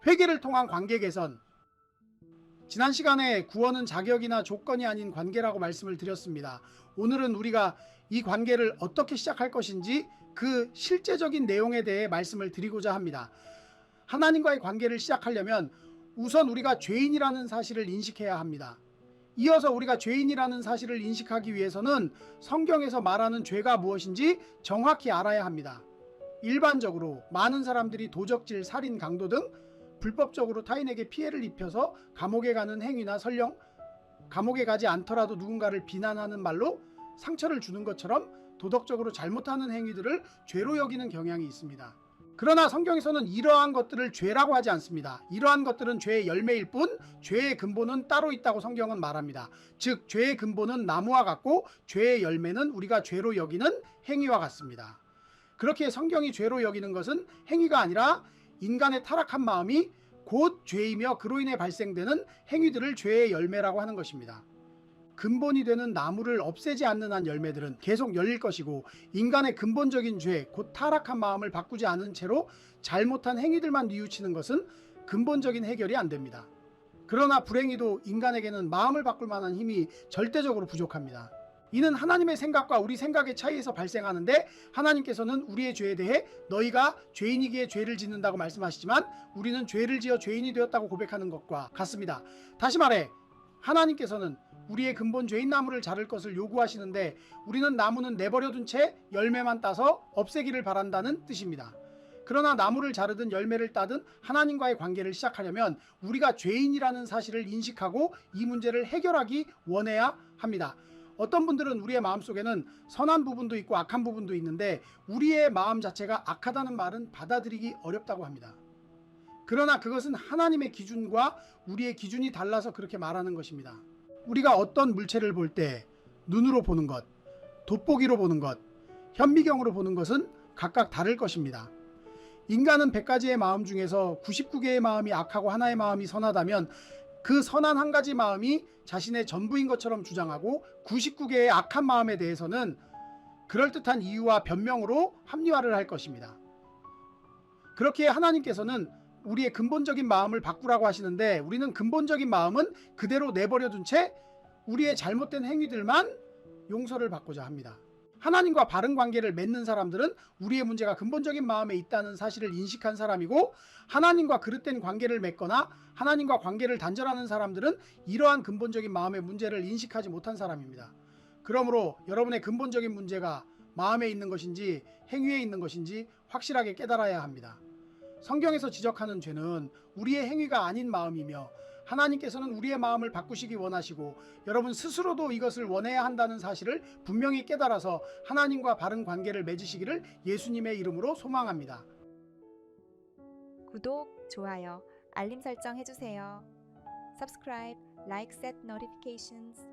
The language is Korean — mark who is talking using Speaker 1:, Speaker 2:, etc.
Speaker 1: 회개를 통한 관계 개선. 지난 시간에 구원은 자격이나 조건이 아닌 관계라고 말씀을 드렸습니다. 오늘은 우리가 이 관계를 어떻게 시작할 것인지 그 실제적인 내용에 대해 말씀을 드리고자 합니다. 하나님과의 관계를 시작하려면 우선 우리가 죄인이라는 사실을 인식해야 합니다. 이어서 우리가 죄인이라는 사실을 인식하기 위해서는 성경에서 말하는 죄가 무엇인지 정확히 알아야 합니다. 일반적으로 많은 사람들이 도적질, 살인, 강도 등 불법적으로 타인에게 피해를 입혀서 감옥에 가는 행위나 설령 감옥에 가지 않더라도 누군가를 비난하는 말로 상처를 주는 것처럼 도덕적으로 잘못하는 행위들을 죄로 여기는 경향이 있습니다. 그러나 성경에서는 이러한 것들을 죄라고 하지 않습니다. 이러한 것들은 죄의 열매일 뿐 죄의 근본은 따로 있다고 성경은 말합니다. 즉 죄의 근본은 나무와 같고 죄의 열매는 우리가 죄로 여기는 행위와 같습니다. 그렇게 성경이 죄로 여기는 것은 행위가 아니라 인간의 타락한 마음이 곧 죄이며 그로 인해 발생되는 행위들을 죄의 열매라고 하는 것입니다. 근본이 되는 나무를 없애지 않는 한 열매들은 계속 열릴 것이고, 인간의 근본적인 죄, 곧 타락한 마음을 바꾸지 않은 채로 잘못한 행위들만 뉘우치는 것은 근본적인 해결이 안 됩니다. 그러나 불행히도 인간에게는 마음을 바꿀 만한 힘이 절대적으로 부족합니다. 이는 하나님의 생각과 우리 생각의 차이에서 발생하는데, 하나님께서는 우리의 죄에 대해 너희가 죄인이기에 죄를 짓는다고 말씀하시지만 우리는 죄를 지어 죄인이 되었다고 고백하는 것과 같습니다. 다시 말해 하나님께서는 우리의 근본 죄인 나무를 자를 것을 요구하시는데, 우리는 나무는 내버려둔 채 열매만 따서 없애기를 바란다는 뜻입니다. 그러나 나무를 자르든 열매를 따든 하나님과의 관계를 시작하려면 우리가 죄인이라는 사실을 인식하고 이 문제를 해결하기 원해야 합니다. 어떤 분들은 우리의 마음속에는 선한 부분도 있고 악한 부분도 있는데, 우리의 마음 자체가 악하다는 말은 받아들이기 어렵다고 합니다. 그러나 그것은 하나님의 기준과 우리의 기준이 달라서 그렇게 말하는 것입니다. 우리가 어떤 물체를 볼 때 눈으로 보는 것, 돋보기로 보는 것, 현미경으로 보는 것은 각각 다를 것입니다. 인간은 100가지의 마음 중에서 99개의 마음이 악하고 하나의 마음이 선하다면, 그 선한 한 가지 마음이 자신의 전부인 것처럼 주장하고 99개의 악한 마음에 대해서는 그럴듯한 이유와 변명으로 합리화를 할 것입니다. 그렇게 하나님께서는 우리의 근본적인 마음을 바꾸라고 하시는데, 우리는 근본적인 마음은 그대로 내버려둔 채 우리의 잘못된 행위들만 용서를 받고자 합니다. 하나님과 바른 관계를 맺는 사람들은 우리의 문제가 근본적인 마음에 있다는 사실을 인식한 사람이고, 하나님과 그릇된 관계를 맺거나 하나님과 관계를 단절하는 사람들은 이러한 근본적인 마음의 문제를 인식하지 못한 사람입니다. 그러므로 여러분의 근본적인 문제가 마음에 있는 것인지 행위에 있는 것인지 확실하게 깨달아야 합니다. 성경에서 지적하는 죄는 우리의 행위가 아닌 마음이며, 하나님께서는 우리의 마음을 바꾸시기 원하시고 여러분 스스로도 이것을 원해야 한다는 사실을 분명히 깨달아서 하나님과 바른 관계를 맺으시기를 예수님의 이름으로 소망합니다.
Speaker 2: 구독, 좋아요, 알림 설정 해주세요. Subscribe, like, set notifications.